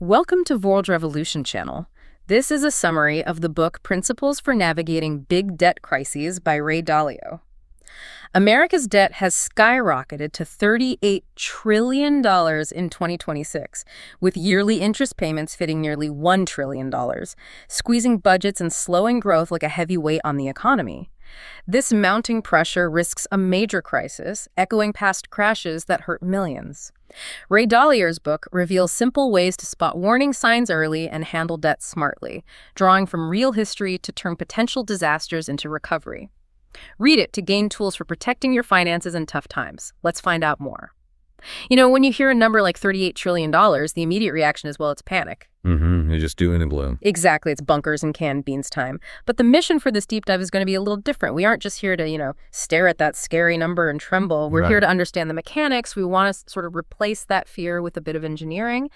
Welcome to World Revolution Channel. This is a summary of the book Principles for Navigating Big Debt Crises by Ray Dalio. America's debt has skyrocketed to $38 trillion in 2026, with yearly interest payments hitting nearly $1 trillion, squeezing budgets and slowing growth like a heavy weight on the economy. This mounting pressure risks a major crisis, echoing past crashes that hurt millions. Ray Dalio's book reveals simple ways to spot warning signs early and handle debt smartly, drawing from real history to turn potential disasters into recovery. Read it to gain tools for protecting your finances in tough times. Let's find out more. You know, when you hear a number like $38 trillion, the immediate reaction is, well, it's panic. You're just doom and gloom. Exactly. It's bunkers and canned beans time. But the mission for this deep dive is going to be a little different. We aren't just here to, stare at that scary number and tremble. We're here to understand the mechanics. We want to sort of replace that fear with a bit of engineering.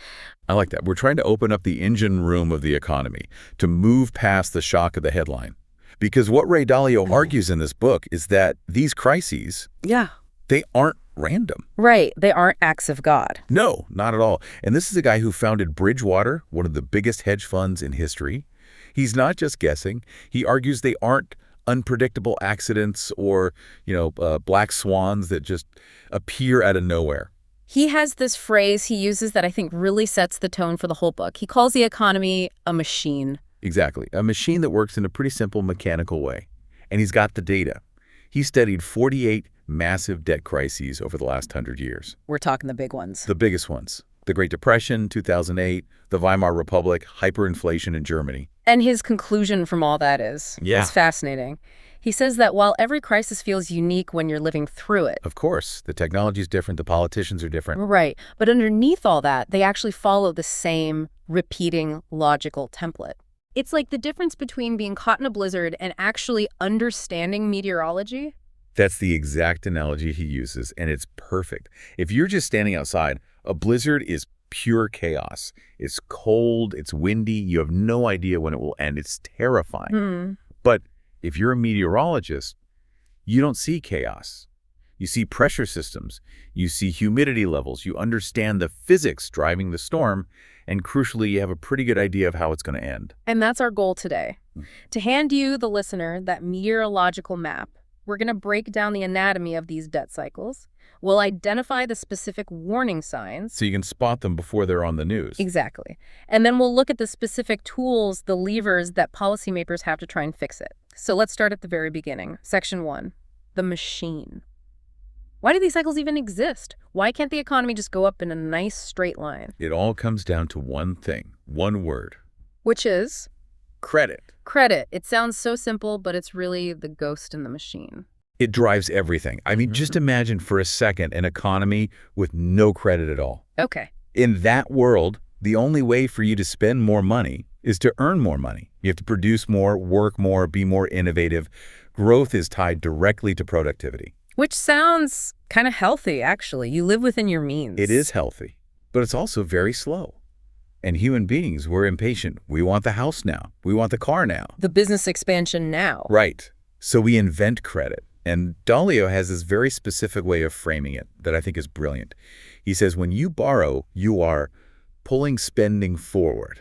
I like that. We're trying to open up the engine room of the economy to move past the shock of the headline. Because what Ray Dalio argues in this book is that these crises, they aren't random. Right. They aren't acts of God. No, not at all. And this is a guy who founded Bridgewater, one of the biggest hedge funds in history. He's not just guessing. He argues they aren't unpredictable accidents or, black swans that just appear out of nowhere. He has this phrase he uses that I think really sets the tone for the whole book. He calls the economy a machine. Exactly. A machine that works in a pretty simple mechanical way. And he's got the data. He studied 48 massive debt crises over the last 100 years. We're talking the big ones. The biggest ones. The Great Depression, 2008, the Weimar Republic, hyperinflation in Germany. And his conclusion from all that is fascinating. He says that while every crisis feels unique when you're living through it. Of course. The technology is different. The politicians are different. Right. But underneath all that, they actually follow the same repeating logical template. It's like the difference between being caught in a blizzard and actually understanding meteorology. That's the exact analogy he uses, and it's perfect. If you're just standing outside, a blizzard is pure chaos. It's cold, it's windy, you have no idea when it will end. It's terrifying. But if you're a meteorologist, you don't see chaos. You see pressure systems, you see humidity levels, you understand the physics driving the storm, and crucially, you have a pretty good idea of how it's going to end. And that's our goal today, to hand you, the listener, that meteorological map. We're going to break down the anatomy of these debt cycles. We'll identify the specific warning signs. So you can spot them before they're on the news. Exactly. And then we'll look at the specific tools, the levers that policymakers have to try and fix it. So let's start at the very beginning. Section 1, the machine. Why do these cycles even exist? Why can't the economy just go up in a nice straight line? It all comes down to one thing, one word. Which is? Credit. Credit. It sounds so simple, but it's really the ghost in the machine. It drives everything. I mean, just imagine for a second an economy with no credit at all. Okay. In that world, the only way for you to spend more money is to earn more money. You have to produce more, work more, be more innovative. Growth is tied directly to productivity. Which sounds kind of healthy, actually. You live within your means. It is healthy, but it's also very slow. And human beings, we're impatient. We want the house now. We want the car now. The business expansion now. Right. So we invent credit. And Dalio has this very specific way of framing it that I think is brilliant. He says, when you borrow, you are pulling spending forward.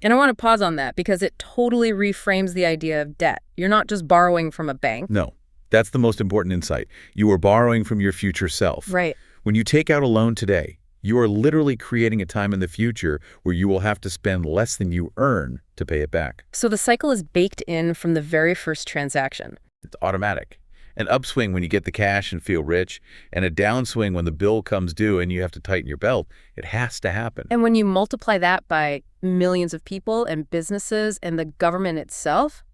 And I want to pause on that because it totally reframes the idea of debt. You're not just borrowing from a bank. No. That's the most important insight. You are borrowing from your future self. Right. When you take out a loan today, you are literally creating a time in the future where you will have to spend less than you earn to pay it back. So the cycle is baked in from the very first transaction. It's automatic. An upswing when you get the cash and feel rich, and a downswing when the bill comes due and you have to tighten your belt. It has to happen. And when you multiply that by millions of people and businesses and the government itself,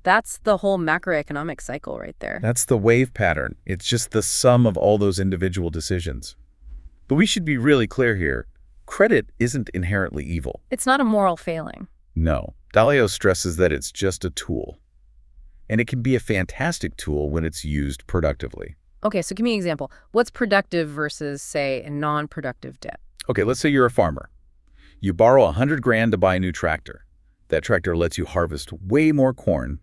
that's the whole macroeconomic cycle right there. That's the wave pattern. It's just the sum of all those individual decisions. But we should be really clear here. Credit isn't inherently evil. It's not a moral failing. No. Dalio stresses that it's just a tool. And it can be a fantastic tool when it's used productively. Okay, so give me an example. What's productive versus, say, a non-productive debt? Okay, let's say you're a farmer. You borrow $100,000 to buy a new tractor. That tractor lets you harvest way more corn.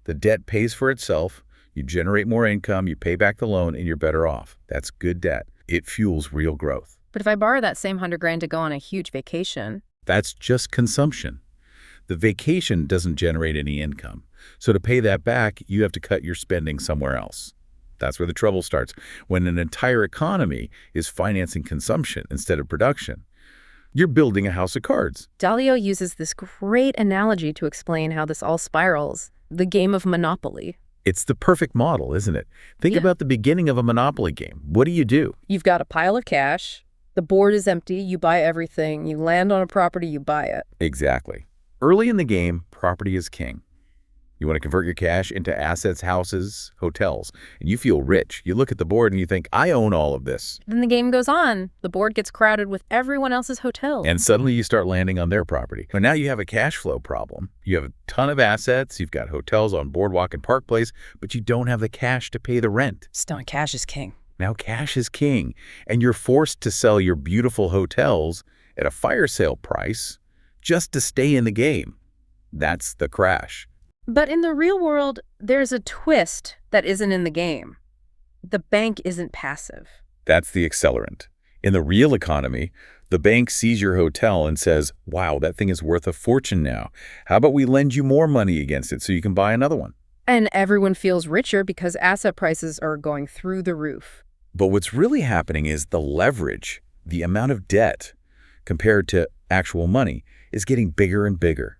The debt pays for itself. You generate more income, you pay back the loan, and you're better off. That's good debt. It fuels real growth. But if I borrow that same $100,000 to go on a huge vacation, That's just consumption. The vacation doesn't generate any income. So to pay that back, you have to cut your spending somewhere else. That's where the trouble starts, when an entire economy is financing consumption instead of production. You're building a house of cards. Dalio uses this great analogy to explain how this all spirals, the game of Monopoly. It's the perfect model, isn't it? Think about the beginning of a Monopoly game. What do? You've got a pile of cash, the board is empty, you buy everything, you land on a property, you buy it. Exactly. Early in the game, property is king. You want to convert your cash into assets, houses, hotels, and you feel rich. You look at the board and you think, I own all of this. Then the game goes on. The board gets crowded with everyone else's hotels. And suddenly you start landing on their property. But now you have a cash flow problem. You have a ton of assets. You've got hotels on Boardwalk and Park Place, but you don't have the cash to pay the rent. Still, cash is king. Now cash is king, and you're forced to sell your beautiful hotels at a fire sale price just to stay in the game. That's the crash. But in the real world, there's a twist that isn't in the game. The bank isn't passive. That's the accelerant. In the real economy, the bank sees your hotel and says, wow, that thing is worth a fortune now. How about we lend you more money against it so you can buy another one? And everyone feels richer because asset prices are going through the roof. But what's really happening is the leverage, the amount of debt compared to actual money, is getting bigger and bigger.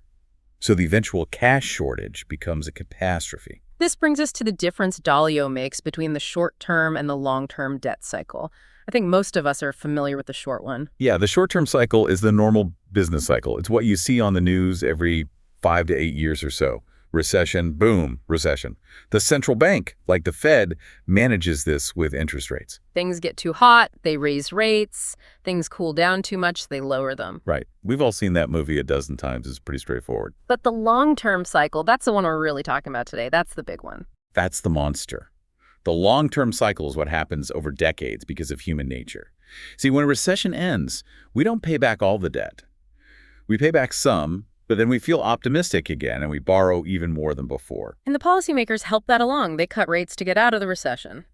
So the eventual cash shortage becomes a catastrophe. This brings us to the difference Dalio makes between the short-term and the long-term debt cycle. I think most of us are familiar with the short one. Yeah, the short-term cycle is the normal business cycle. It's what you see on the news every 5 to 8 years or so. Recession, boom, recession. The central bank, like the Fed, manages this with interest rates. Things get too hot, they raise rates. Things cool down too much, they lower them. Right. We've all seen that movie a dozen times. It's pretty straightforward. But the long-term cycle, that's the one we're really talking about today. That's the big one. That's the monster. The long-term cycle is what happens over decades because of human nature. See, when a recession ends, we don't pay back all the debt. We pay back some, but then we feel optimistic again and we borrow even more than before. And the policymakers help that along. They cut rates to get out of the recession.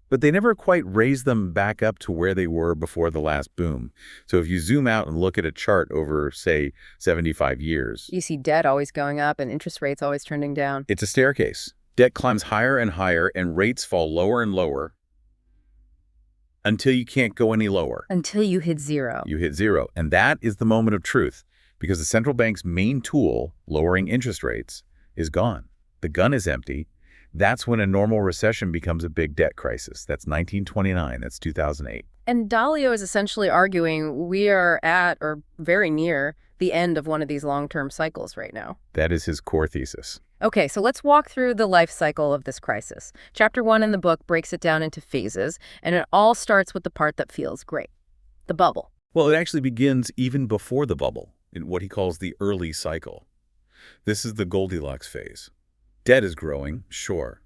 But they never quite raise them back up to where they were before the last boom. So if you zoom out and look at a chart over, say, 75 years, you see debt always going up and interest rates always trending down. It's a staircase. Debt climbs higher and higher and rates fall lower and lower until you can't go any lower. Until you hit zero. You hit zero. And that is the moment of truth. Because the central bank's main tool, lowering interest rates, is gone. The gun is empty. That's when a normal recession becomes a big debt crisis. That's 1929. That's 2008. And Dalio is essentially arguing we are at, or very near, the end of one of these long-term cycles right now. That is his core thesis. Okay, so let's walk through the life cycle of this crisis. Chapter 1 in the book breaks it down into phases, and it all starts with the part that feels great, the bubble. Well, it actually begins even before the bubble, in what he calls the early cycle. This is the Goldilocks phase. Debt is growing, sure,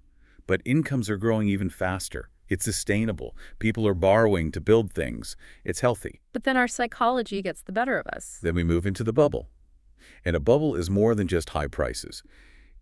but incomes are growing even faster. It's sustainable. People are borrowing to build things. It's healthy. But then our psychology gets the better of us. Then we move into the bubble. And a bubble is more than just high prices.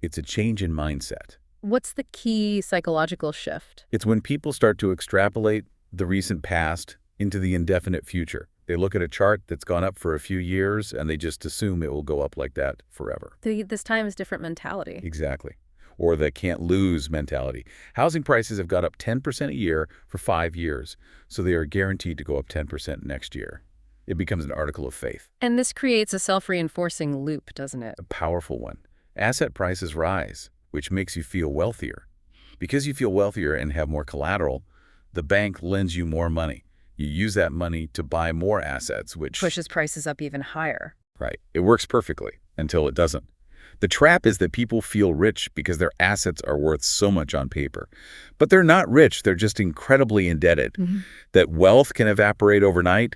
It's a change in mindset. What's the key psychological shift? It's when people start to extrapolate the recent past into the indefinite future. They look at a chart that's gone up for a few years, and they just assume it will go up like that forever. This time is different mentality. Exactly. Or the can't lose mentality. Housing prices have got up 10% a year for 5 years, so they are guaranteed to go up 10% next year. It becomes an article of faith. And this creates a self-reinforcing loop, doesn't it? A powerful one. Asset prices rise, which makes you feel wealthier. Because you feel wealthier and have more collateral, the bank lends you more money. You use that money to buy more assets, which pushes prices up even higher. Right. It works perfectly until it doesn't. The trap is that people feel rich because their assets are worth so much on paper. But they're not rich. They're just incredibly indebted. That wealth can evaporate overnight,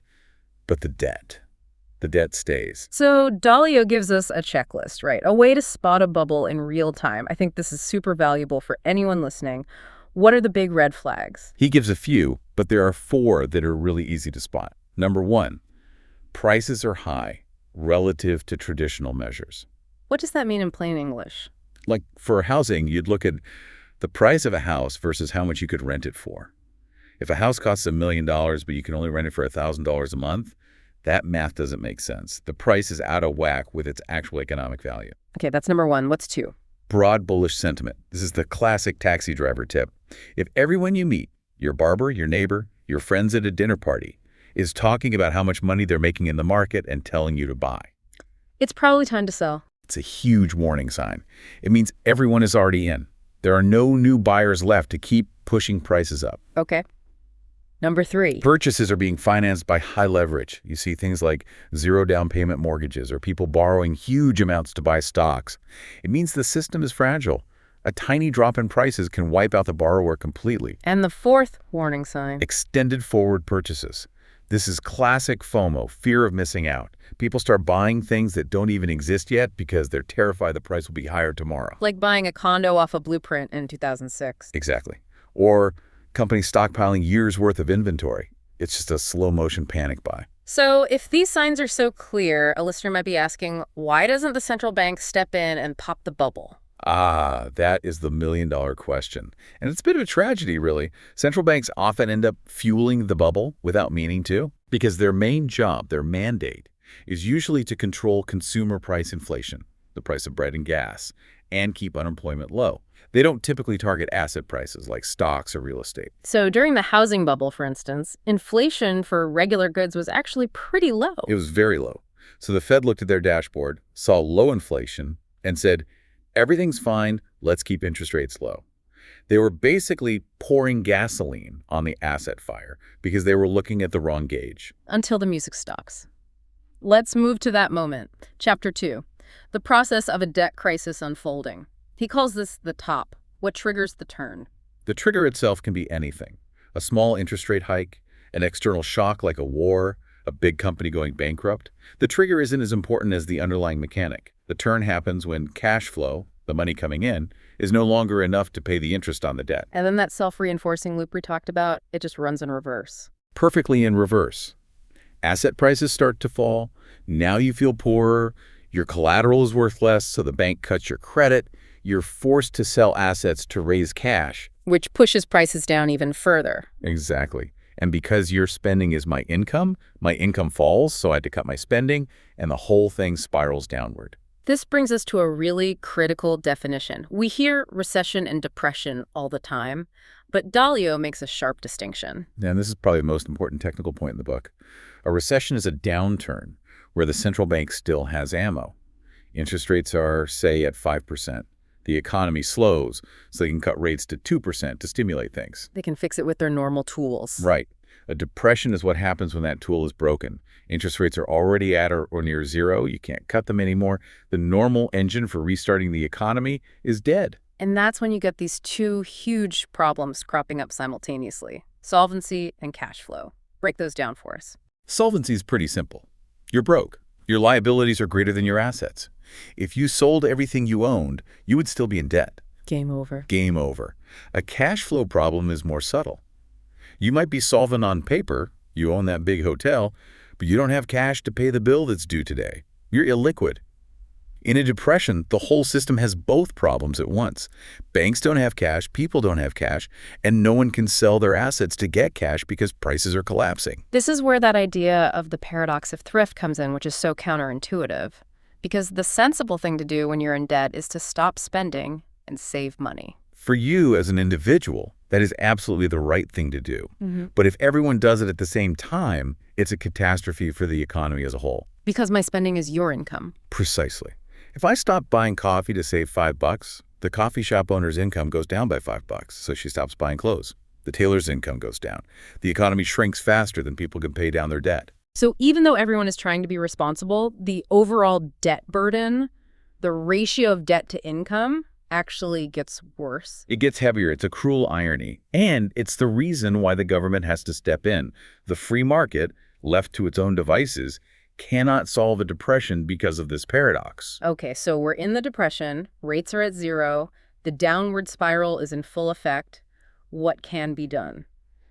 but the debt stays. So Dalio gives us a checklist, right? A way to spot a bubble in real time. I think this is super valuable for anyone listening. What are the big red flags? He gives a few, but there are 4 that are really easy to spot. Number 1, prices are high relative to traditional measures. What does that mean in plain English? Like for housing, you'd look at the price of a house versus how much you could rent it for. If a house costs $1 million, but you can only rent it for $1,000 a month, That math doesn't make sense. The price is out of whack with its actual economic value. Okay, that's number one. What's two? Broad bullish sentiment. This is the classic taxi driver tip. If everyone you meet, your barber, your neighbor, your friends at a dinner party, is talking about how much money they're making in the market and telling you to buy, It's probably time to sell. it's a huge warning sign. It means everyone is already in. There are no new buyers left to keep pushing prices up. Okay. Number three. Purchases are being financed by high leverage. You see things like zero down payment mortgages or people borrowing huge amounts to buy stocks. It means the system is fragile. A tiny drop in prices can wipe out the borrower completely. And the fourth warning sign. Extended forward purchases. This is classic FOMO, fear of missing out. People start buying things that don't even exist yet because they're terrified the price will be higher tomorrow. Like buying a condo off a blueprint in 2006. Exactly. Or companies stockpiling years' worth of inventory. It's just a slow-motion panic buy. So if these signs are so clear, a listener might be asking, why doesn't the central bank step in and pop the bubble? That is the million-dollar question. And it's a bit of a tragedy, really. Central banks often end up fueling the bubble without meaning to, because their main job, their mandate, is usually to control consumer price inflation, the price of bread and gas, and keep unemployment low. They don't typically target asset prices like stocks or real estate. So during the housing bubble, for instance, inflation for regular goods was actually pretty low. It was very low. So the Fed looked at their dashboard, saw low inflation, and said, everything's fine, let's keep interest rates low. They were basically pouring gasoline on the asset fire because they were looking at the wrong gauge. Until the music stops. Let's move to that moment. Chapter 2. The process of a debt crisis unfolding. He calls this the top, what triggers the turn. The trigger itself can be anything. A small interest rate hike, an external shock like a war, a big company going bankrupt. The trigger isn't as important as the underlying mechanic. The turn happens when cash flow, the money coming in, is no longer enough to pay the interest on the debt. And then that self-reinforcing loop we talked about, it just runs in reverse. Perfectly in reverse. Asset prices start to fall. Now you feel poorer. Your collateral is worth less, so the bank cuts your credit. You're forced to sell assets to raise cash. Which pushes prices down even further. Exactly. And because your spending is my income falls, so I had to cut my spending, and the whole thing spirals downward. This brings us to a really critical definition. We hear recession and depression all the time, but Dalio makes a sharp distinction. And this is probably the most important technical point in the book. A recession is a downturn where the central bank still has ammo. Interest rates are, say, at 5%. The economy slows, so they can cut rates to 2% to stimulate things. They can fix it with their normal tools. Right. A depression is what happens when that tool is broken. Interest rates are already at or near zero. You can't cut them anymore. The normal engine for restarting the economy is dead. And that's when you get these two huge problems cropping up simultaneously: solvency and cash flow. Break those down for us. Solvency is pretty simple. You're broke. Your liabilities are greater than your assets. If you sold everything you owned, you would still be in debt. Game over. Game over. A cash flow problem is more subtle. You might be solvent on paper, you own that big hotel, but you don't have cash to pay the bill that's due today. You're illiquid. In a depression, the whole system has both problems at once. Banks don't have cash, people don't have cash, and no one can sell their assets to get cash because prices are collapsing. This is where that idea of the paradox of thrift comes in, which is so counterintuitive. Because the sensible thing to do when you're in debt is to stop spending and save money. For you as an individual, that is absolutely the right thing to do. Mm-hmm. But if everyone does it at the same time, it's a catastrophe for the economy as a whole. Because my spending is your income. Precisely. If I stop buying coffee to save $5, the coffee shop owner's income goes down by $5, so she stops buying clothes. The tailor's income goes down. The economy shrinks faster than people can pay down their debt. So even though everyone is trying to be responsible, the overall debt burden, the ratio of debt to income, actually gets worse. It gets heavier. It's a cruel irony. And it's the reason why the government has to step in. The free market, left to its own devices, cannot solve a depression because of this paradox. Okay, so we're in the depression, rates are at zero, the downward spiral is in full effect. What can be done?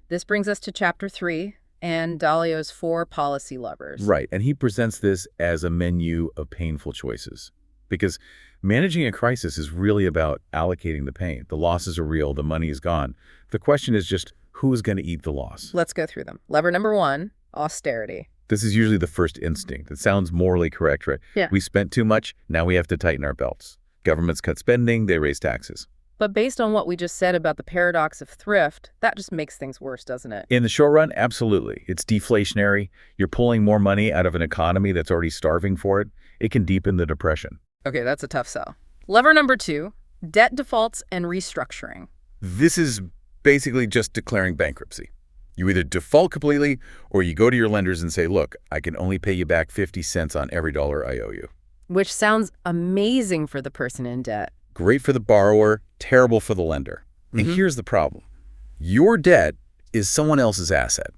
This brings us to Chapter 3 and Dalio's 4 policy levers. Right, and he presents this as a menu of painful choices. Because managing a crisis is really about allocating the pain. The losses are real, the money is gone. The question is just who is going to eat the loss? Let's go through them. Lever number 1, austerity. This is usually the first instinct. It sounds morally correct, right? Yeah. We spent too much, now we have to tighten our belts. Governments cut spending, they raise taxes. But based on what we just said about the paradox of thrift, that just makes things worse, doesn't it? In the short run, absolutely. It's deflationary. You're pulling more money out of an economy that's already starving for it. It can deepen the depression. Okay, that's a tough sell. Lever number 2, debt defaults and restructuring. This is basically just declaring bankruptcy. You either default completely or you go to your lenders and say, look, I can only pay you back 50 cents on every dollar I owe you. Which sounds amazing for the person in debt. Great for the borrower, terrible for the lender. And here's the problem. Your debt is someone else's asset.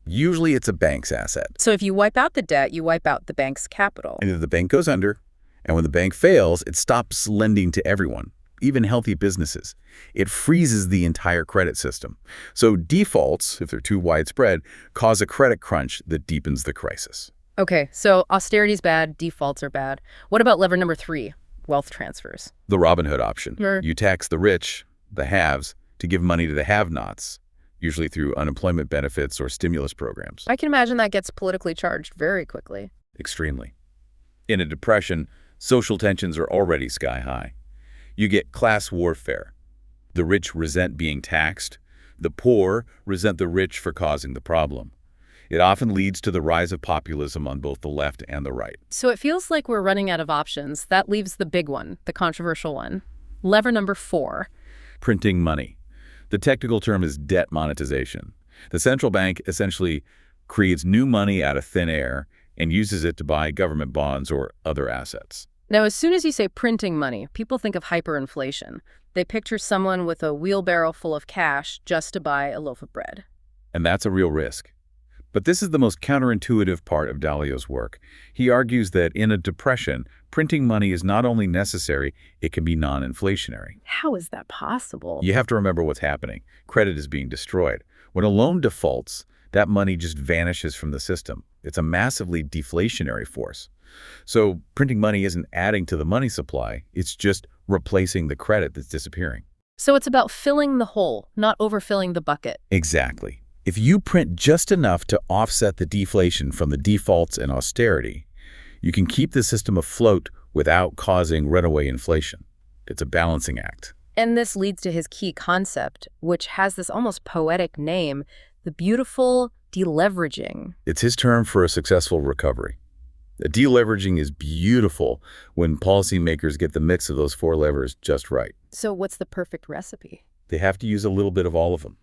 Usually it's a bank's asset. So if you wipe out the debt, you wipe out the bank's capital. And if the bank goes under, and when the bank fails, it stops lending to everyone, even healthy businesses. It freezes the entire credit system. So defaults, if they're too widespread, cause a credit crunch that deepens the crisis. Okay, so austerity's bad, defaults are bad. What about lever number 3, wealth transfers? The Robin Hood option. Sure. You tax the rich, the haves, to give money to the have-nots, usually through unemployment benefits or stimulus programs. I can imagine that gets politically charged very quickly. Extremely. In a depression, social tensions are already sky high. You get class warfare. The rich resent being taxed. The poor resent the rich for causing the problem. It often leads to the rise of populism on both the left and the right. So it feels like we're running out of options. That leaves the big one, the controversial one. Lever number 4. Printing money. The technical term is debt monetization. The central bank essentially creates new money out of thin air and uses it to buy government bonds or other assets. Now, as soon as you say printing money, people think of hyperinflation. They picture someone with a wheelbarrow full of cash just to buy a loaf of bread. And that's a real risk. But this is the most counterintuitive part of Dalio's work. He argues that in a depression, printing money is not only necessary, it can be non-inflationary. How is that possible? You have to remember what's happening. Credit is being destroyed. When a loan defaults, that money just vanishes from the system. It's a massively deflationary force. So printing money isn't adding to the money supply, it's just replacing the credit that's disappearing. So it's about filling the hole, not overfilling the bucket. Exactly. If you print just enough to offset the deflation from the defaults and austerity, you can keep the system afloat without causing runaway inflation. It's a balancing act. And this leads to his key concept, which has this almost poetic name, the beautiful deleveraging. It's his term for a successful recovery. Deleveraging is beautiful when policymakers get the mix of those 4 levers just right. So what's the perfect recipe? They have to use a little bit of all of them.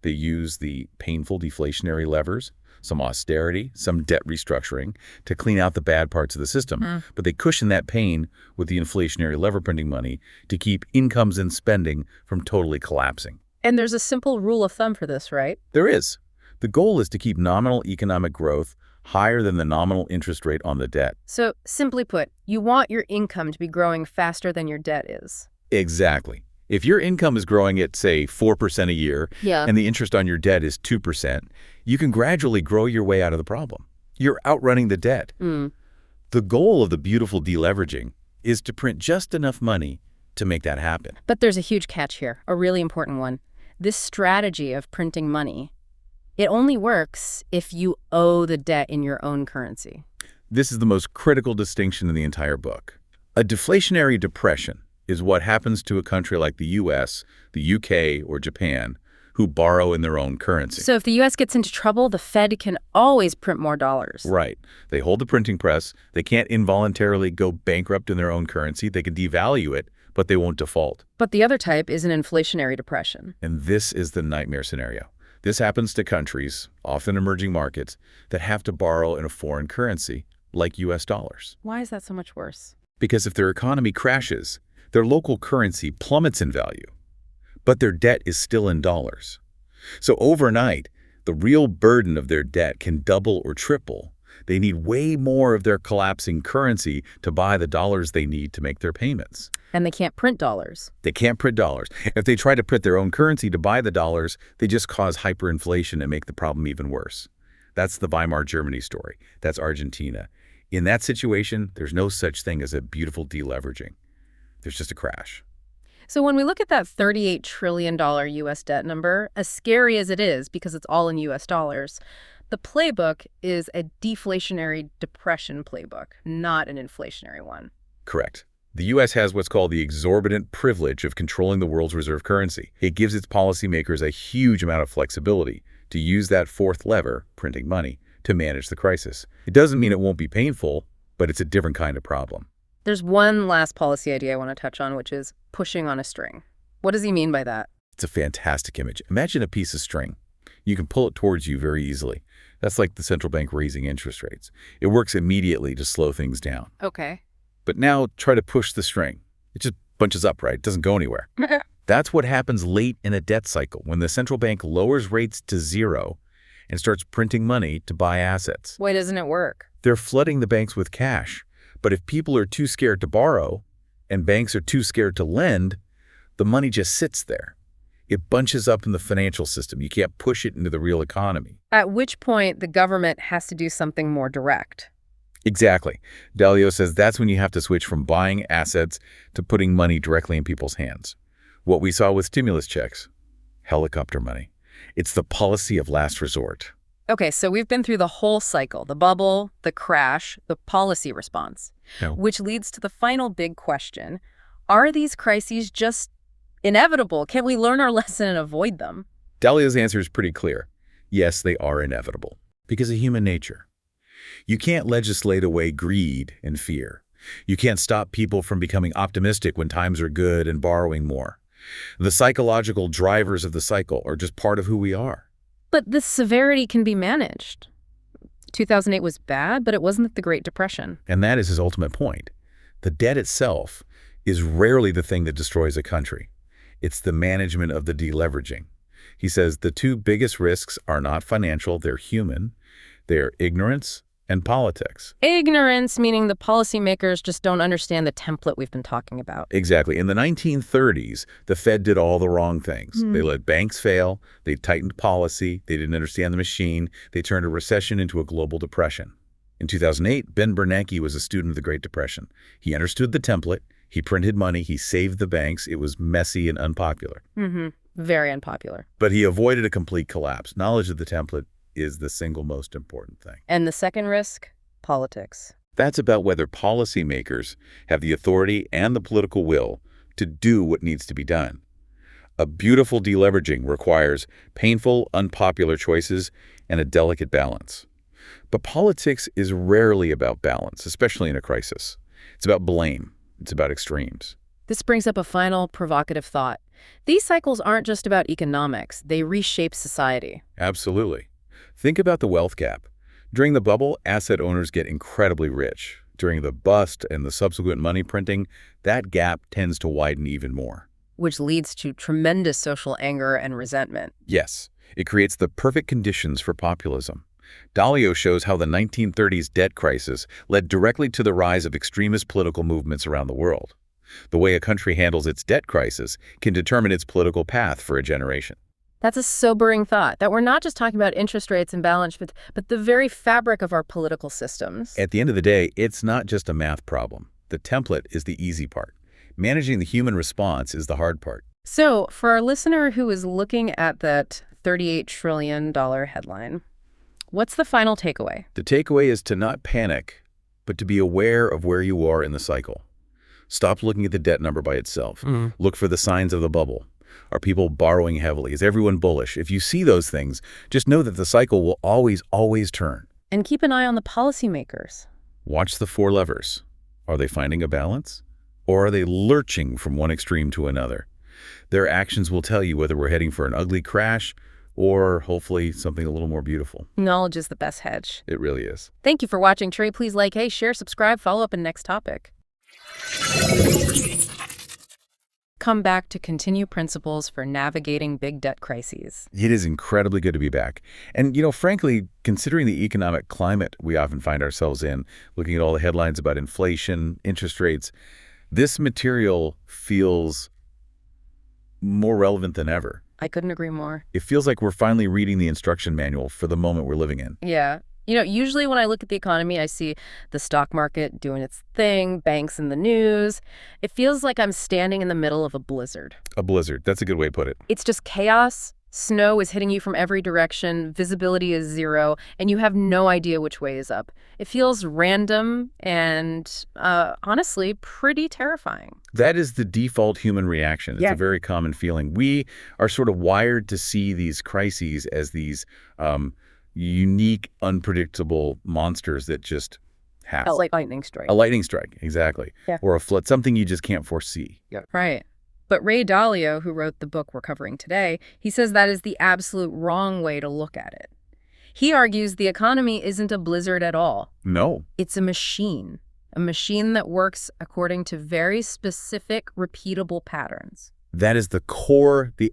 They use the painful deflationary levers, some austerity, some debt restructuring to clean out the bad parts of the system. But they cushion that pain with the inflationary lever printing money to keep incomes and spending from totally collapsing. And there's a simple rule of thumb for this, right? There is. The goal is to keep nominal economic growth higher than the nominal interest rate on the debt. So simply put, you want your income to be growing faster than your debt is. Exactly. If your income is growing at, say, 4% a year, and the interest on your debt is 2%, you can gradually grow your way out of the problem. You're outrunning the debt. The goal of the beautiful deleveraging is to print just enough money to make that happen. But there's a huge catch here, a really important one. This strategy of printing money, it only works if you owe the debt in your own currency. This is the most critical distinction in the entire book. A deflationary depression is what happens to a country like the U.S., the U.K., or Japan, who borrow in their own currency. So if the U.S. gets into trouble, the Fed can always print more dollars. Right. They hold the printing press. They can't involuntarily go bankrupt in their own currency. They can devalue it, but they won't default. But the other type is an inflationary depression. And this is the nightmare scenario. This happens to countries, often emerging markets, that have to borrow in a foreign currency, like U.S. dollars. Why is that so much worse? Because if their economy crashes, their local currency plummets in value, but their debt is still in dollars. So overnight, the real burden of their debt can double or triple. They need way more of their collapsing currency to buy the dollars they need to make their payments. And they can't print dollars. They can't print dollars. If they try to print their own currency to buy the dollars, they just cause hyperinflation and make the problem even worse. That's the Weimar Germany story. That's Argentina. In that situation, there's no such thing as a beautiful deleveraging. There's just a crash. So when we look at that $38 trillion U.S. debt number, as scary as it is because it's all in U.S. dollars, The playbook is a deflationary depression playbook, not an inflationary one. Correct. The U.S. has what's called the exorbitant privilege of controlling the world's reserve currency. It gives its policymakers a huge amount of flexibility to use that fourth lever, printing money, to manage the crisis. It doesn't mean it won't be painful, but it's a different kind of problem. There's one last policy idea I want to touch on, which is pushing on a string. What does he mean by that? It's a fantastic image. Imagine a piece of string. You can pull it towards you very easily. That's like the central bank raising interest rates. It works immediately to slow things down. Okay. But now try to push the string. It just bunches up, right? It doesn't go anywhere. That's what happens late in a debt cycle when the central bank lowers rates to zero and starts printing money to buy assets. Why doesn't it work? They're flooding the banks with cash. But if people are too scared to borrow and banks are too scared to lend, the money just sits there. It bunches up in the financial system. You can't push it into the real economy. At which point the government has to do something more direct. Exactly. Dalio says that's when you have to switch from buying assets to putting money directly in people's hands. What we saw with stimulus checks, helicopter money. It's the policy of last resort. Okay, so we've been through the whole cycle, the bubble, the crash, the policy response, which leads to the final big question. Are these crises just inevitable? Can we learn our lesson and avoid them? Dalio's answer is pretty clear. Yes, they are inevitable because of human nature. You can't legislate away greed and fear. You can't stop people from becoming optimistic when times are good and borrowing more. The psychological drivers of the cycle are just part of who we are. But the severity can be managed. 2008 was bad, but it wasn't the Great Depression. And that is his ultimate point. The debt itself is rarely the thing that destroys a country. It's the management of the deleveraging. He says the two biggest risks are not financial, they're human. They're ignorance and politics. Ignorance, meaning the policymakers just don't understand the template we've been talking about. Exactly. In the 1930s, the Fed did all the wrong things. They let banks fail. They tightened policy. They didn't understand the machine. They turned a recession into a global depression. In 2008, Ben Bernanke was a student of the Great Depression. He understood the template. He printed money. He saved the banks. It was messy and unpopular. Very unpopular. But he avoided a complete collapse. Knowledge of the template is the single most important thing. And the second risk? Politics. That's about whether policymakers have the authority and the political will to do what needs to be done. A beautiful deleveraging requires painful, unpopular choices and a delicate balance. But politics is rarely about balance, especially in a crisis. It's about blame. It's about extremes. This brings up a final provocative thought. These cycles aren't just about economics. They reshape society. Absolutely. Think about the wealth gap. During the bubble, asset owners get incredibly rich. During the bust and the subsequent money printing, that gap tends to widen even more. Which leads to tremendous social anger and resentment. Yes, it creates the perfect conditions for populism. Dalio shows how the 1930s debt crisis led directly to the rise of extremist political movements around the world. The way a country handles its debt crisis can determine its political path for a generation. That's a sobering thought, that we're not just talking about interest rates and balance, but the very fabric of our political systems. At the end of the day, it's not just a math problem. The template is the easy part. Managing the human response is the hard part. So, for our listener who is looking at that $38 trillion headline, what's the final takeaway? The takeaway is to not panic, but to be aware of where you are in the cycle. Stop looking at the debt number by itself. Look for the signs of the bubble. Are people borrowing heavily? Is everyone bullish? If you see those things, just know that the cycle will always turn. And keep an eye on the policymakers. Watch the four levers. Are they finding a balance? Or are they lurching from one extreme to another? Their actions will tell you whether we're heading for an ugly crash or hopefully something a little more beautiful. Knowledge is the best hedge. It really is. Thank you for watching. Trey, please like, share, subscribe, follow up in next topic. Come back to continue principles for navigating big debt crises. It is incredibly good to be back. And, frankly, considering the economic climate we often find ourselves in, looking at all the headlines about inflation, interest rates, this material feels more relevant than ever. I couldn't agree more. It feels like we're finally reading the instruction manual for the moment we're living in. Yeah. Usually when I look at the economy, I see the stock market doing its thing, banks in the news. It feels like I'm standing in the middle of a blizzard. A blizzard. That's a good way to put it. It's just chaos, Snow is hitting you from every direction, visibility is zero, and you have no idea which way is up. It feels random and, honestly, pretty terrifying. That is the default human reaction. It's Yeah. a very common feeling. We are sort of wired to see these crises as these unique, unpredictable monsters that just happen. Like lightning strike. A lightning strike, exactly. Yeah. Or a flood, something you just can't foresee. Right. But Ray Dalio, who wrote the book we're covering today, he says that is the absolute wrong way to look at it. He argues the economy isn't a blizzard at all. No. It's a machine that works according to very specific, repeatable patterns. That is the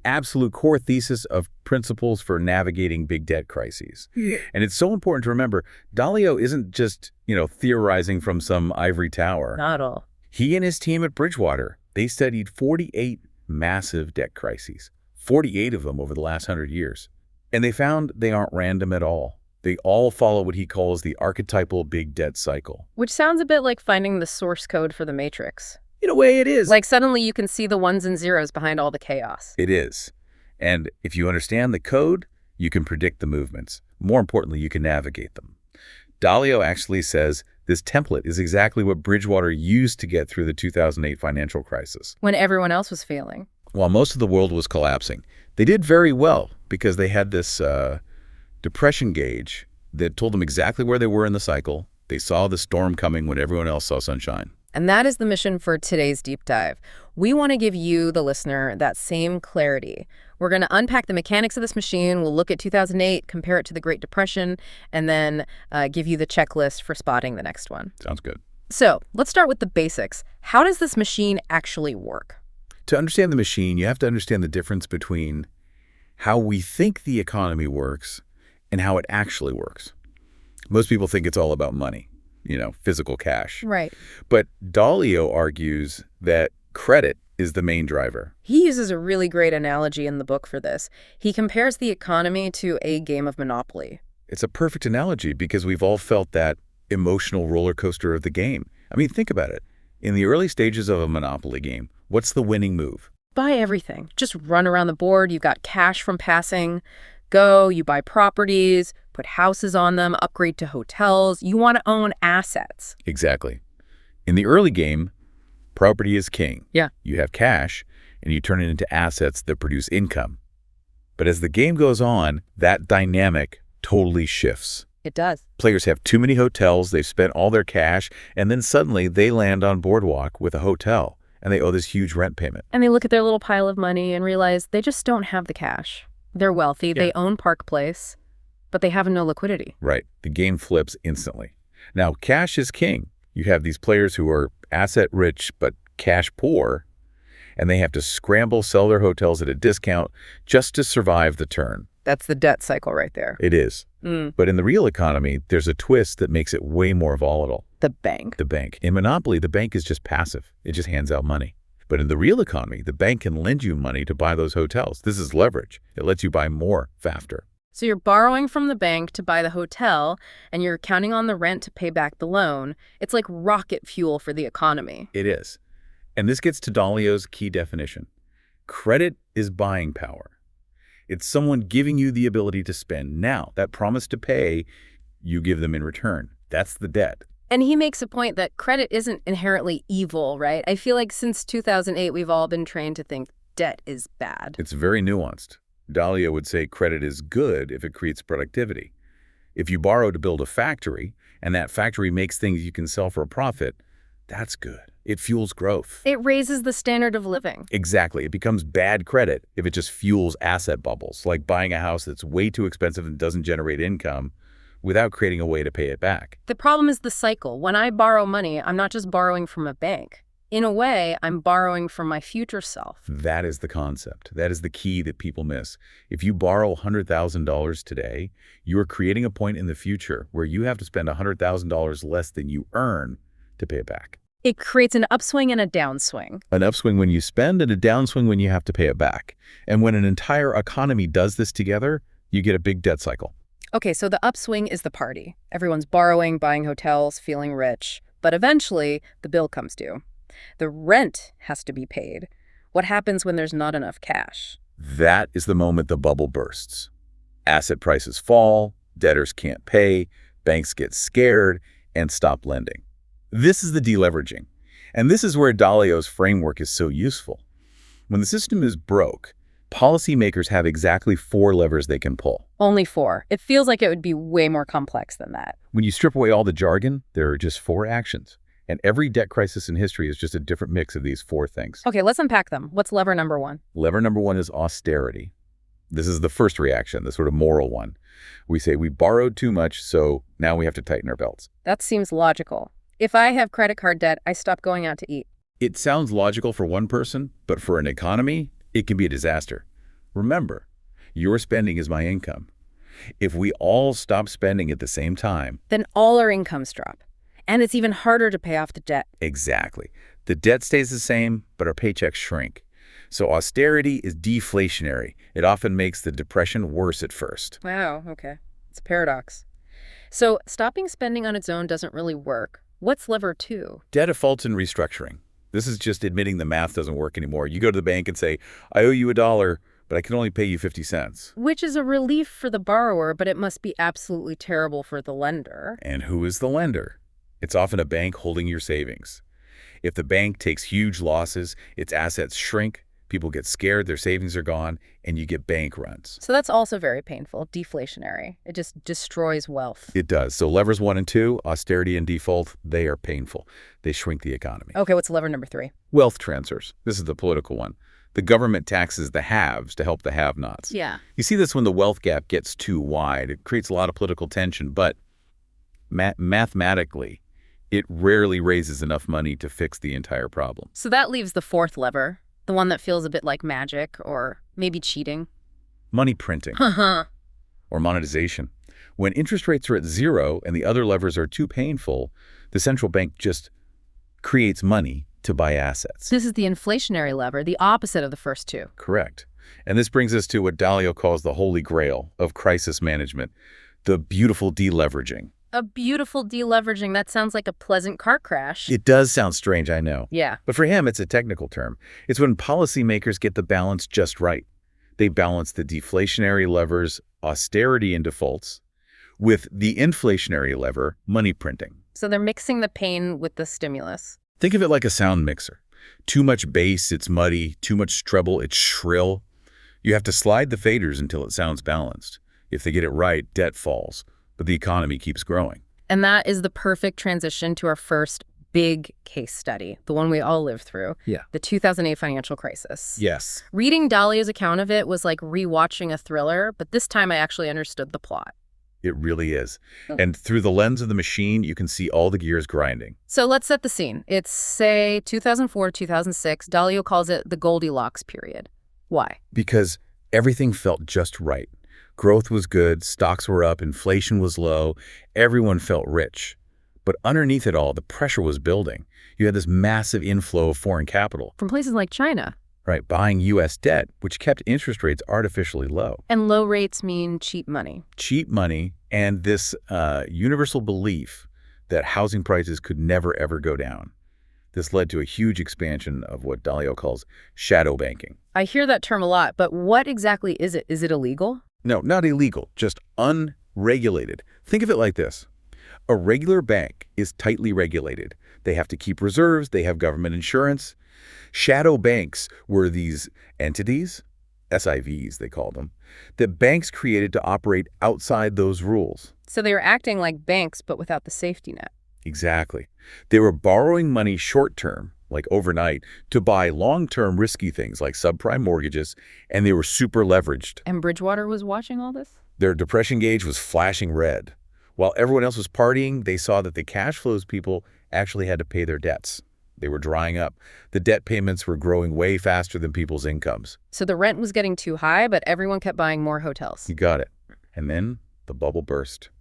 absolute core thesis of Principles for Navigating Big Debt Crises. Yeah. And it's so important to remember, Dalio isn't just, theorizing from some ivory tower. Not at all. He and his team at Bridgewater, they studied 48 massive debt crises, 48 of them over the last 100 years. And they found they aren't random at all. They all follow what he calls the archetypal big debt cycle. Which sounds a bit like finding the source code for the Matrix. In a way, it is. Like suddenly you can see the ones and zeros behind all the chaos. It is. And if you understand the code, you can predict the movements. More importantly, you can navigate them. Dalio actually says this template is exactly what Bridgewater used to get through the 2008 financial crisis. When everyone else was failing. While most of the world was collapsing, they did very well because they had this depression gauge that told them exactly where they were in the cycle. They saw the storm coming when everyone else saw sunshine. And that is the mission for today's deep dive. We want to give you, the listener, that same clarity. We're going to unpack the mechanics of this machine. We'll look at 2008, compare it to the Great Depression, and then give you the checklist for spotting the next one. Sounds good. So let's start with the basics. How does this machine actually work? To understand the machine, you have to understand the difference between how we think the economy works and how it actually works. Most people think it's all about money, physical cash. Right. But Dalio argues that credit is the main driver. He uses a really great analogy in the book for this. He compares the economy to a game of Monopoly. It's a perfect analogy because we've all felt that emotional roller coaster of the game. I mean, think about it. In the early stages of a Monopoly game, what's the winning move? Buy everything. Just run around the board. You've got cash from passing. Go, you buy properties, put houses on them, upgrade to hotels. You want to own assets. Exactly. In the early game, property is king. Yeah. You have cash, and you turn it into assets that produce income. But as the game goes on, that dynamic totally shifts. It does. Players have too many hotels, they've spent all their cash, and then suddenly they land on Boardwalk with a hotel, and they owe this huge rent payment. And they look at their little pile of money and realize they just don't have the cash. They're wealthy, They own Park Place, but they have no liquidity. Right. The game flips instantly. Now, cash is king. You have these players who are asset rich but cash poor, and they have to scramble, sell their hotels at a discount just to survive the turn. That's the debt cycle right there. It is. But in the real economy, there's a twist that makes it way more volatile. The bank. The bank. In Monopoly, the bank is just passive. It just hands out money. But in the real economy, the bank can lend you money to buy those hotels. This is leverage. It lets you buy more faster. So you're borrowing from the bank to buy the hotel, and you're counting on the rent to pay back the loan. It's like rocket fuel for the economy. It is. And this gets to Dalio's key definition. Credit is buying power. It's someone giving you the ability to spend. Now, that promise to pay, you give them in return. That's the debt. And he makes a point that credit isn't inherently evil, right? I feel like since 2008, we've all been trained to think debt is bad. It's very nuanced. Dalio would say credit is good if it creates productivity. If you borrow to build a factory, and that factory makes things you can sell for a profit, that's good. It fuels growth. It raises the standard of living. Exactly. It becomes bad credit if it just fuels asset bubbles, like buying a house that's way too expensive and doesn't generate income without creating a way to pay it back. The problem is the cycle. When I borrow money, I'm not just borrowing from a bank. In a way, I'm borrowing from my future self. That is the concept. That is the key that people miss. If you borrow $100,000 today, you are creating a point in the future where you have to spend $100,000 less than you earn to pay it back. It creates an upswing and a downswing. An upswing when you spend and a downswing when you have to pay it back. And when an entire economy does this together, you get a big debt cycle. Okay, so the upswing is the party. Everyone's borrowing, buying hotels, feeling rich. But eventually, the bill comes due. The rent has to be paid. What happens when there's not enough cash? That is the moment the bubble bursts. Asset prices fall, debtors can't pay, banks get scared, and stop lending. This is the deleveraging. And this is where Dalio's framework is so useful. When the system is broke, policymakers have exactly 4 levers they can pull. Only 4. It feels like it would be way more complex than that. When you strip away all the jargon, there are just 4 actions. And every debt crisis in history is just a different mix of these 4 things. Okay, let's unpack them. What's lever number 1? Lever number 1 is austerity. This is the first reaction, the sort of moral one. We say we borrowed too much, so now we have to tighten our belts. That seems logical. If I have credit card debt, I stop going out to eat. It sounds logical for one person, but for an economy, it can be a disaster. Remember, your spending is my income. If we all stop spending at the same time, then all our incomes drop. And it's even harder to pay off the debt. Exactly. The debt stays the same, but our paychecks shrink. So austerity is deflationary. It often makes the depression worse at first. Wow, okay. It's a paradox. So stopping spending on its own doesn't really work. What's lever 2? Debt defaults and restructuring. This is just admitting the math doesn't work anymore. You go to the bank and say, I owe you $1, but I can only pay you 50 cents. Which is a relief for the borrower, but it must be absolutely terrible for the lender. And who is the lender? It's often a bank holding your savings. If the bank takes huge losses, its assets shrink, people get scared, their savings are gone, and you get bank runs. So that's also very painful, deflationary. It just destroys wealth. It does. So levers 1 and 2, austerity and default, they are painful. They shrink the economy. Okay, what's lever number 3? Wealth transfers. This is the political one. The government taxes the haves to help the have-nots. Yeah. You see this when the wealth gap gets too wide. It creates a lot of political tension, but mathematically, it rarely raises enough money to fix the entire problem. So that leaves the 4th lever, the one that feels a bit like magic or maybe cheating. Money printing or monetization. When interest rates are at 0 and the other levers are too painful, the central bank just creates money to buy assets. This is the inflationary lever, the opposite of the first 2. Correct. And this brings us to what Dalio calls the holy grail of crisis management, the beautiful deleveraging. A beautiful deleveraging. That sounds like a pleasant car crash. It does sound strange, I know. Yeah. But for him, it's a technical term. It's when policymakers get the balance just right. They balance the deflationary levers, austerity and defaults, with the inflationary lever, money printing. So they're mixing the pain with the stimulus. Think of it like a sound mixer. Too much bass, it's muddy. Too much treble, it's shrill. You have to slide the faders until it sounds balanced. If they get it right, debt falls, but the economy keeps growing. And that is the perfect transition to our first big case study, the one we all lived through. Yeah. The 2008 financial crisis. Yes. Reading Dalio's account of it was like rewatching a thriller, but this time I actually understood the plot. It really is. And through the lens of the machine, you can see all the gears grinding. So let's set the scene. It's, say, 2004, 2006. Dalio calls it the Goldilocks period. Why? Because everything felt just right. Growth was good, stocks were up, inflation was low, everyone felt rich. But underneath it all, the pressure was building. You had this massive inflow of foreign capital. From places like China. Right, buying U.S. debt, which kept interest rates artificially low. And low rates mean cheap money. Cheap money and this universal belief that housing prices could never, ever go down. This led to a huge expansion of what Dalio calls shadow banking. I hear that term a lot, but what exactly is it? Is it illegal? No, not illegal, just unregulated. Think of it like this. A regular bank is tightly regulated. They have to keep reserves, they have government insurance. Shadow banks were these entities, SIVs they called them, that banks created to operate outside those rules. So they were acting like banks, but without the safety net. Exactly. They were borrowing money short-term, like overnight, to buy long-term risky things like subprime mortgages, and they were super leveraged. And Bridgewater was watching all this? Their depression gauge was flashing red. While everyone else was partying, they saw that the cash flows people actually had to pay their debts. They were drying up. The debt payments were growing way faster than people's incomes. So the rent was getting too high, but everyone kept buying more hotels. You got it. And then the bubble burst.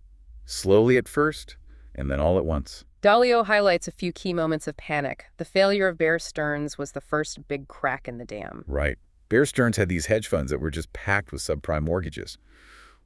Slowly at first, and then all at once. Dalio highlights a few key moments of panic. The failure of Bear Stearns was the first big crack in the dam. Right. Bear Stearns had these hedge funds that were just packed with subprime mortgages.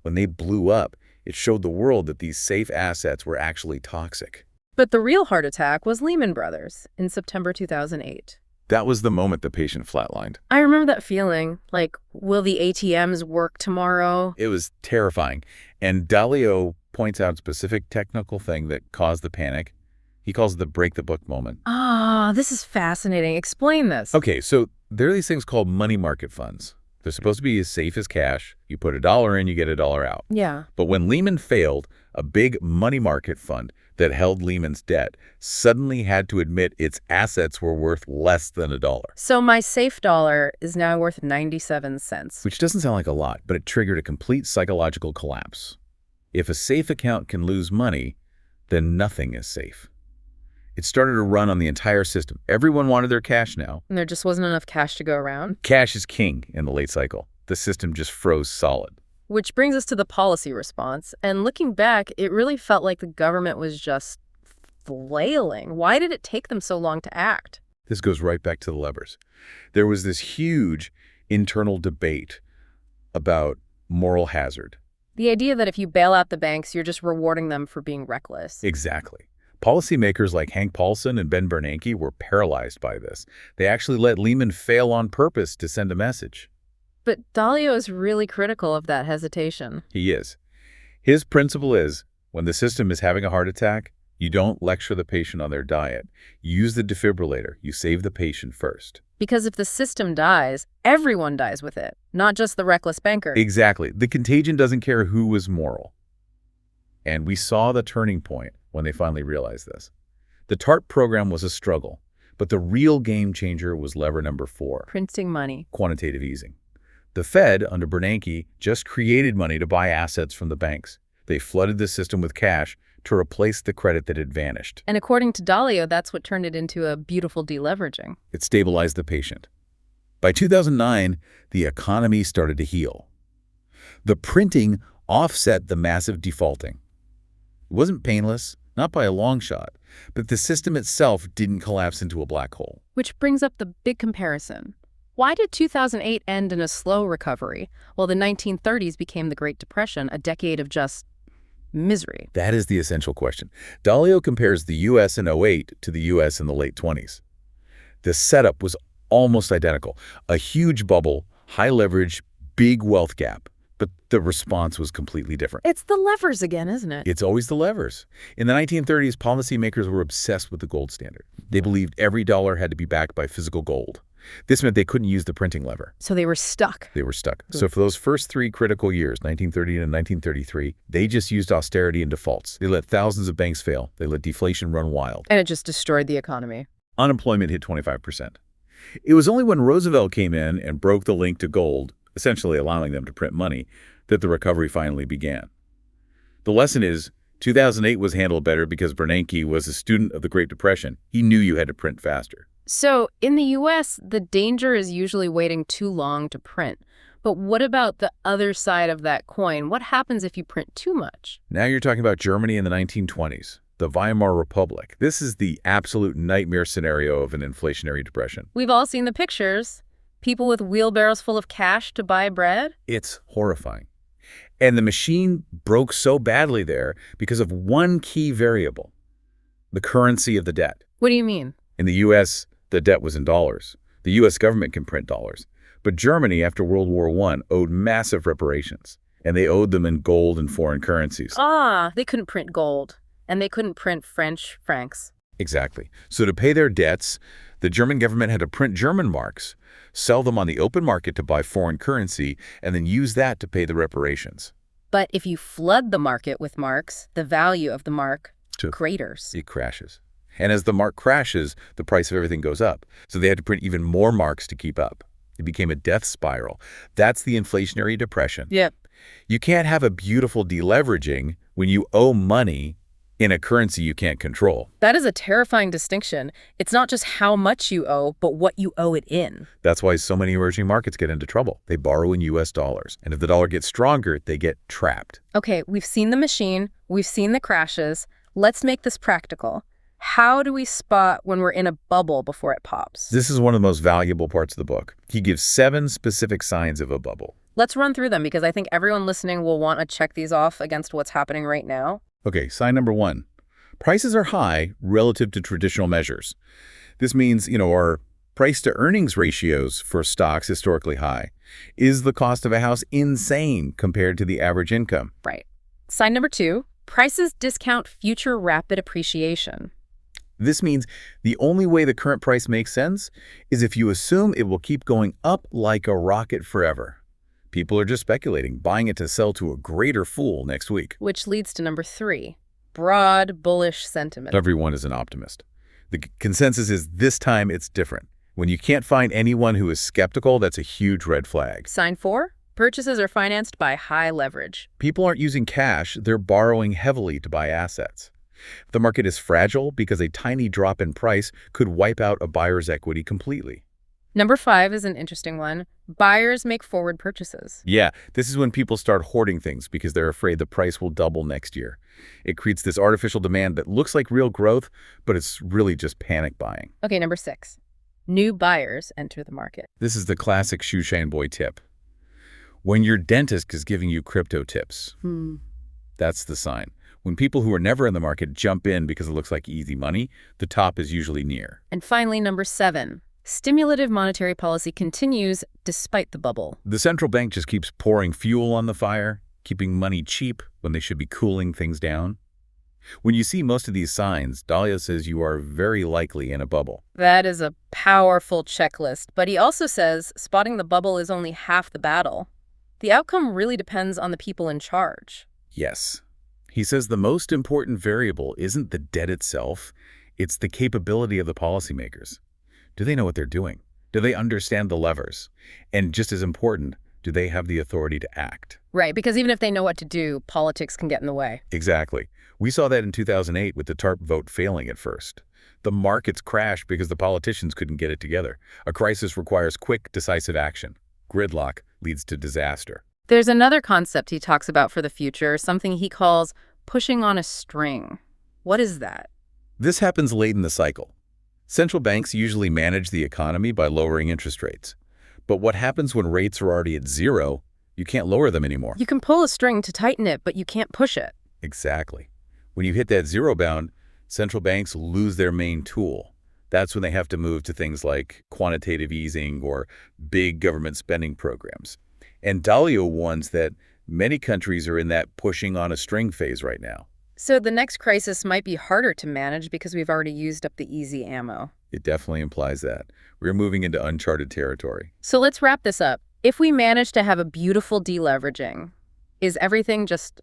When they blew up, it showed the world that these safe assets were actually toxic. But the real heart attack was Lehman Brothers in September 2008. That was the moment the patient flatlined. I remember that feeling, like, will the ATMs work tomorrow? It was terrifying. And Dalio points out a specific technical thing that caused the panic. He calls it the break-the-book moment. Ah, this is fascinating. Explain this. Okay, so there are these things called money market funds. They're supposed to be as safe as cash. You put $1 in, you get $1 out. Yeah. But when Lehman failed, a big money market fund that held Lehman's debt suddenly had to admit its assets were worth less than $1. So my safe dollar is now worth 97 cents. Which doesn't sound like a lot, but it triggered a complete psychological collapse. If a safe account can lose money, then nothing is safe. It started a run on the entire system. Everyone wanted their cash now. And there just wasn't enough cash to go around. Cash is king in the late cycle. The system just froze solid. Which brings us to the policy response. And looking back, it really felt like the government was just flailing. Why did it take them so long to act? This goes right back to the levers. There was this huge internal debate about moral hazard. The idea that if you bail out the banks, you're just rewarding them for being reckless. Exactly. Policymakers like Hank Paulson and Ben Bernanke were paralyzed by this. They actually let Lehman fail on purpose to send a message. But Dalio is really critical of that hesitation. He is. His principle is, when the system is having a heart attack, you don't lecture the patient on their diet. You use the defibrillator. You save the patient first. Because if the system dies, everyone dies with it, not just the reckless banker. Exactly. The contagion doesn't care who was moral. And we saw the turning point when they finally realized this. The TARP program was a struggle, but the real game changer was lever number 4. Printing money. Quantitative easing. The Fed, under Bernanke, just created money to buy assets from the banks. They flooded the system with cash to replace the credit that had vanished. And according to Dalio, that's what turned it into a beautiful deleveraging. It stabilized the patient. By 2009, the economy started to heal. The printing offset the massive defaulting. It wasn't painless, not by a long shot, but the system itself didn't collapse into a black hole. Which brings up the big comparison. Why did 2008 end in a slow recovery, while the 1930s became the Great Depression, a decade of just misery? That is the essential question. Dalio compares the U.S. in '08 to the U.S. in the late 20s. The setup was almost identical. A huge bubble, high leverage, big wealth gap. But the response was completely different. It's the levers again, isn't it? It's always the levers. In the 1930s, policymakers were obsessed with the gold standard. They believed every dollar had to be backed by physical gold. This meant they couldn't use the printing lever. So they were stuck. They were stuck. So for those first 3 critical years, 1930 and 1933, they just used austerity and defaults. They let thousands of banks fail. They let deflation run wild. And it just destroyed the economy. Unemployment hit 25%. It was only when Roosevelt came in and broke the link to gold, essentially allowing them to print money, that the recovery finally began. The lesson is, 2008 was handled better because Bernanke was a student of the Great Depression. He knew you had to print faster. So in the U.S., the danger is usually waiting too long to print. But what about the other side of that coin? What happens if you print too much? Now you're talking about Germany in the 1920s, the Weimar Republic. This is the absolute nightmare scenario of an inflationary depression. We've all seen the pictures. People with wheelbarrows full of cash to buy bread. It's horrifying. And the machine broke so badly there because of one key variable, the currency of the debt. What do you mean? In the U.S., the debt was in dollars. The U.S. government can print dollars. But Germany, after World War I, owed massive reparations, and they owed them in gold and foreign currencies. Ah, they couldn't print gold, and they couldn't print French francs. Exactly. So to pay their debts, the German government had to print German marks, sell them on the open market to buy foreign currency, and then use that to pay the reparations. But if you flood the market with marks, the value of the mark craters. It crashes. And as the mark crashes, the price of everything goes up. So they had to print even more marks to keep up. It became a death spiral. That's the inflationary depression. Yep. You can't have a beautiful deleveraging when you owe money in a currency you can't control. That is a terrifying distinction. It's not just how much you owe, but what you owe it in. That's why so many emerging markets get into trouble. They borrow in U.S. dollars. And if the dollar gets stronger, they get trapped. Okay, we've seen the machine. We've seen the crashes. Let's make this practical. How do we spot when we're in a bubble before it pops? This is one of the most valuable parts of the book. He gives 7 specific signs of a bubble. Let's run through them because I think everyone listening will want to check these off against what's happening right now. Okay, sign number 1. Prices are high relative to traditional measures. This means, our Price-to-earnings ratios for stocks historically high. Is the cost of a house insane compared to the average income? Right. Sign number 2, prices discount future rapid appreciation. This means the only way the current price makes sense is if you assume it will keep going up like a rocket forever. People are just speculating, buying it to sell to a greater fool next week. Which leads to number 3, broad bullish sentiment. Everyone is an optimist. The consensus is this time it's different. When you can't find anyone who is skeptical, that's a huge red flag. Sign 4, purchases are financed by high leverage. People aren't using cash, they're borrowing heavily to buy assets. The market is fragile because a tiny drop in price could wipe out a buyer's equity completely. Number 5 is an interesting one. Buyers make forward purchases. Yeah, this is when people start hoarding things because they're afraid the price will double next year. It creates this artificial demand that looks like real growth, but it's really just panic buying. Okay, number 6. New buyers enter the market. This is the classic shoeshine boy tip. When your dentist is giving you crypto tips, that's the sign. When people who are never in the market jump in because it looks like easy money, the top is usually near. And finally, number 7. Stimulative monetary policy continues despite the bubble. The central bank just keeps pouring fuel on the fire, keeping money cheap when they should be cooling things down. When you see most of these signs, Dalio says you are very likely in a bubble. That is a powerful checklist, but he also says spotting the bubble is only half the battle. The outcome really depends on the people in charge. Yes. He says the most important variable isn't the debt itself, it's the capability of the policymakers. Do they know what they're doing? Do they understand the levers? And just as important, do they have the authority to act? Right, because even if they know what to do, politics can get in the way. Exactly. We saw that in 2008 with the TARP vote failing at first. The markets crashed because the politicians couldn't get it together. A crisis requires quick, decisive action. Gridlock leads to disaster. There's another concept he talks about for the future, something he calls pushing on a string. What is that? This happens late in the cycle. Central banks usually manage the economy by lowering interest rates. But what happens when rates are already at zero? You can't lower them anymore. You can pull a string to tighten it, but you can't push it. Exactly. When you hit that zero bound, central banks lose their main tool. That's when they have to move to things like quantitative easing or big government spending programs. And Dalio warns that many countries are in that pushing on a string phase right now. So the next crisis might be harder to manage because we've already used up the easy ammo. It definitely implies that. We're moving into uncharted territory. So let's wrap this up. If we manage to have a beautiful deleveraging, is everything just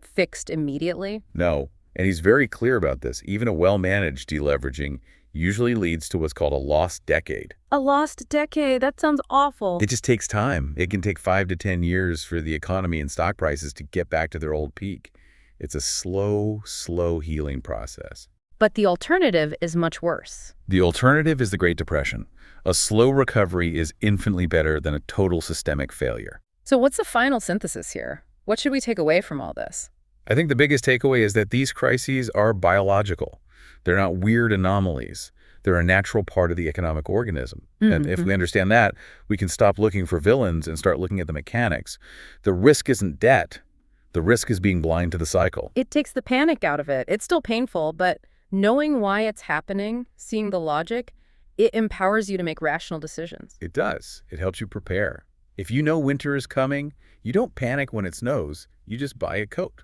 fixed immediately? No, and he's very clear about this. Even a well-managed deleveraging usually leads to what's called a lost decade. A lost decade? That sounds awful. It just takes time. It can take 5 to 10 years for the economy and stock prices to get back to their old peak. It's a slow, slow healing process. But the alternative is much worse. The alternative is the Great Depression. A slow recovery is infinitely better than a total systemic failure. So what's the final synthesis here? What should we take away from all this? I think the biggest takeaway is that these crises are biological. They're not weird anomalies. They're a natural part of the economic organism. And if we understand that, we can stop looking for villains and start looking at the mechanics. The risk isn't debt. The risk is being blind to the cycle. It takes the panic out of it. It's still painful, but knowing why it's happening, seeing the logic, it empowers you to make rational decisions. It does. It helps you prepare. If you know winter is coming, you don't panic when it snows. You just buy a coat.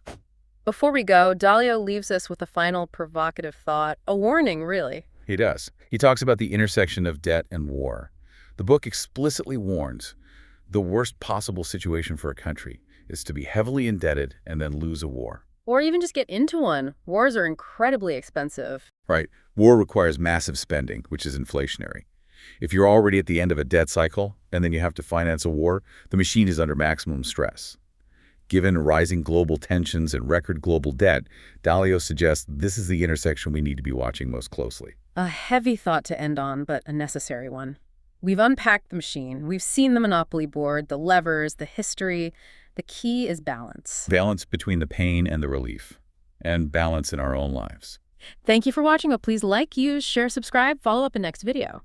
Before we go, Dalio leaves us with a final provocative thought, a warning, really. He does. He talks about the intersection of debt and war. The book explicitly warns the worst possible situation for a country is to be heavily indebted and then lose a war. Or even just get into one. Wars are incredibly expensive. Right. War requires massive spending, which is inflationary. If you're already at the end of a debt cycle and then you have to finance a war, the machine is under maximum stress. Given rising global tensions and record global debt, Dalio suggests this is the intersection we need to be watching most closely. A heavy thought to end on, but a necessary one. We've unpacked the machine. We've seen the monopoly board, the levers, the history. The key is balance. Balance between the pain and the relief, and balance in our own lives. Thank you for watching. Please like, use, share, subscribe, follow up in next video.